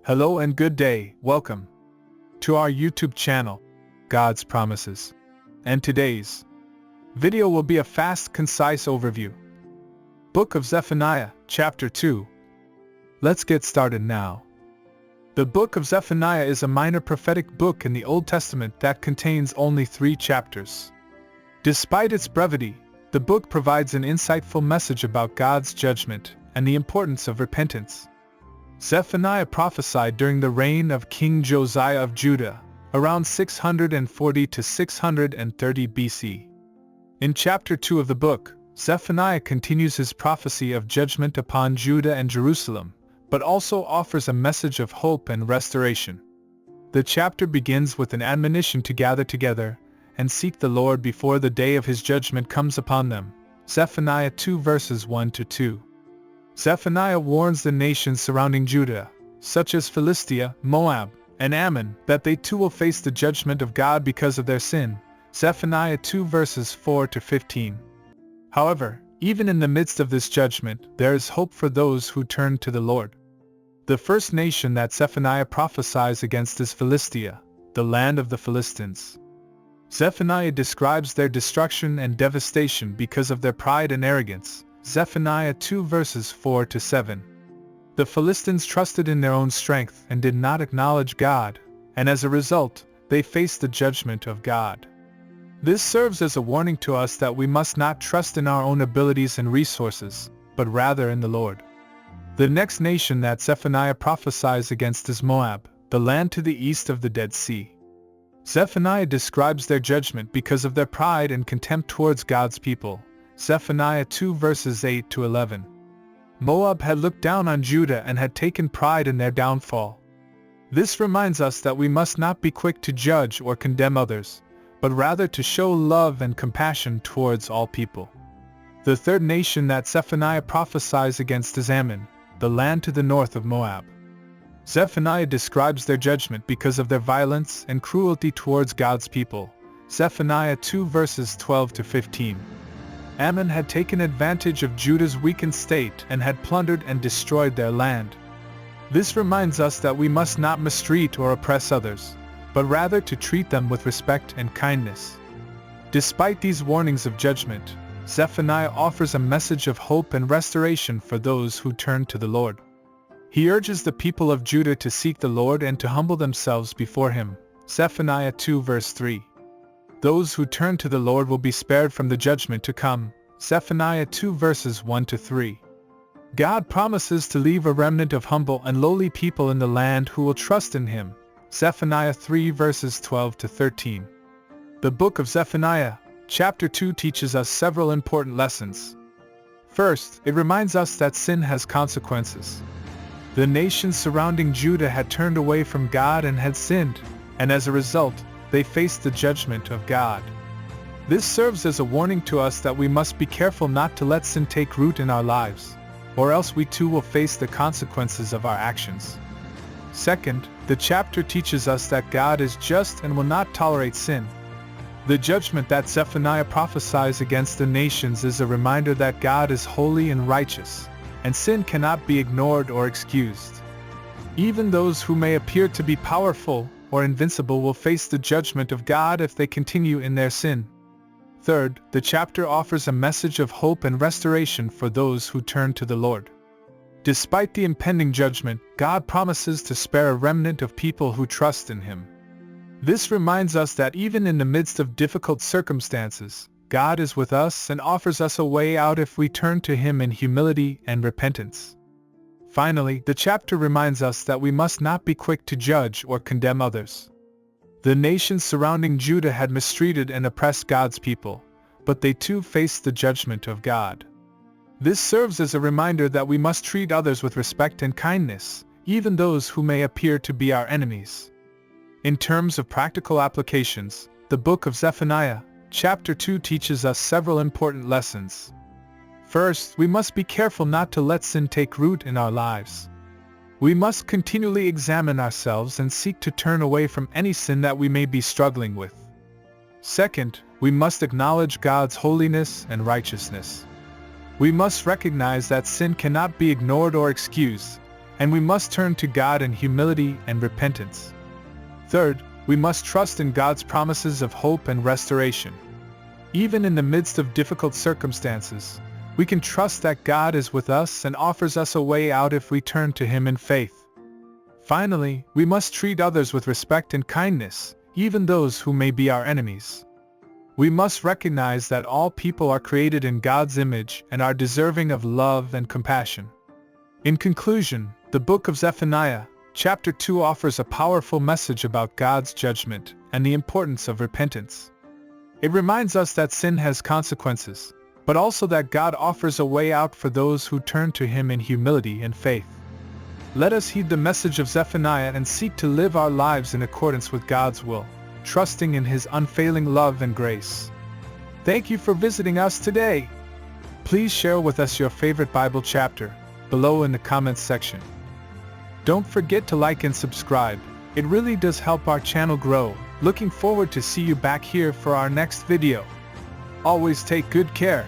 Hello and good day, welcome to our YouTube channel, God's Promises. And today's video will be a fast, concise overview. Book of Zephaniah, chapter 2. Let's get started now. The Book of Zephaniah is a minor prophetic book in the Old Testament that contains only 3 chapters. Despite its brevity, the book provides an insightful message about God's judgment and the importance of repentance. Zephaniah prophesied during the reign of King Josiah of Judah, around 640 to 630 BC. In chapter 2 of the book, Zephaniah continues his prophecy of judgment upon Judah and Jerusalem, but also offers a message of hope and restoration. The chapter begins with an admonition to gather together and seek the Lord before the day of his judgment comes upon them. Zephaniah 2 verses 1 to 2. Zephaniah warns the nations surrounding Judah, such as Philistia, Moab, and Ammon, that they too will face the judgment of God because of their sin. Zephaniah 2 verses 4 to 15. However, even in the midst of this judgment, there is hope for those who turn to the Lord. The first nation that Zephaniah prophesies against is Philistia, the land of the Philistines. Zephaniah describes their destruction and devastation because of their pride and arrogance. Zephaniah 2 verses 4 to 7. The Philistines trusted in their own strength and did not acknowledge God, and as a result, they faced the judgment of God. This serves as a warning to us that we must not trust in our own abilities and resources, but rather in the Lord. The next nation that Zephaniah prophesies against is Moab, the land to the east of the Dead Sea. Zephaniah describes their judgment because of their pride and contempt towards God's people. Zephaniah 2 verses 8 to 11. Moab had looked down on Judah and had taken pride in their downfall. This reminds us that we must not be quick to judge or condemn others, but rather to show love and compassion towards all people. The third nation that Zephaniah prophesies against is Ammon, the land to the north of Moab. Zephaniah describes their judgment because of their violence and cruelty towards God's people. Zephaniah 2 verses 12 to 15. Ammon had taken advantage of Judah's weakened state and had plundered and destroyed their land. This reminds us that we must not mistreat or oppress others, but rather to treat them with respect and kindness. Despite these warnings of judgment, Zephaniah offers a message of hope and restoration for those who turn to the Lord. He urges the people of Judah to seek the Lord and to humble themselves before him. Zephaniah 2 verse 3. Those who turn to the Lord will be spared from the judgment to come. Zephaniah 2 verses 1 to 3. God promises to leave a remnant of humble and lowly people in the land who will trust in him. Zephaniah 3 verses 12 to 13. The book of Zephaniah, chapter 2 teaches us several important lessons. First, it reminds us that sin has consequences. The nations surrounding Judah had turned away from God and had sinned, and as a result, they faced the judgment of God. This serves as a warning to us that we must be careful not to let sin take root in our lives, or else we too will face the consequences of our actions. Second, the chapter teaches us that God is just and will not tolerate sin. The judgment that Zephaniah prophesies against the nations is a reminder that God is holy and righteous, and sin cannot be ignored or excused. Even those who may appear to be powerful or invincible will face the judgment of God if they continue in their sin. Third, the chapter offers a message of hope and restoration for those who turn to the Lord. Despite the impending judgment, God promises to spare a remnant of people who trust in him. This reminds us that even in the midst of difficult circumstances, God is with us and offers us a way out if we turn to him in humility and repentance. Finally, the chapter reminds us that we must not be quick to judge or condemn others. The nations surrounding Judah had mistreated and oppressed God's people, but they too faced the judgment of God. This serves as a reminder that we must treat others with respect and kindness, even those who may appear to be our enemies. In terms of practical applications, the book of Zephaniah, chapter 2 teaches us several important lessons. First, we must be careful not to let sin take root in our lives. We must continually examine ourselves and seek to turn away from any sin that we may be struggling with. Second, we must acknowledge God's holiness and righteousness. We must recognize that sin cannot be ignored or excused, and we must turn to God in humility and repentance. Third, we must trust in God's promises of hope and restoration. Even in the midst of difficult circumstances, we can trust that God is with us and offers us a way out if we turn to Him in faith. Finally, we must treat others with respect and kindness, even those who may be our enemies. We must recognize that all people are created in God's image and are deserving of love and compassion. In conclusion, the Book of Zephaniah, chapter 2 offers a powerful message about God's judgment and the importance of repentance. It reminds us that sin has consequences, but also that God offers a way out for those who turn to Him in humility and faith. Let us heed the message of Zephaniah and seek to live our lives in accordance with God's will, trusting in His unfailing love and grace. Thank you for visiting us today. Please share with us your favorite Bible chapter below in the comments section. Don't forget to like and subscribe. It really does help our channel grow. Looking forward to see you back here for our next video. Always take good care.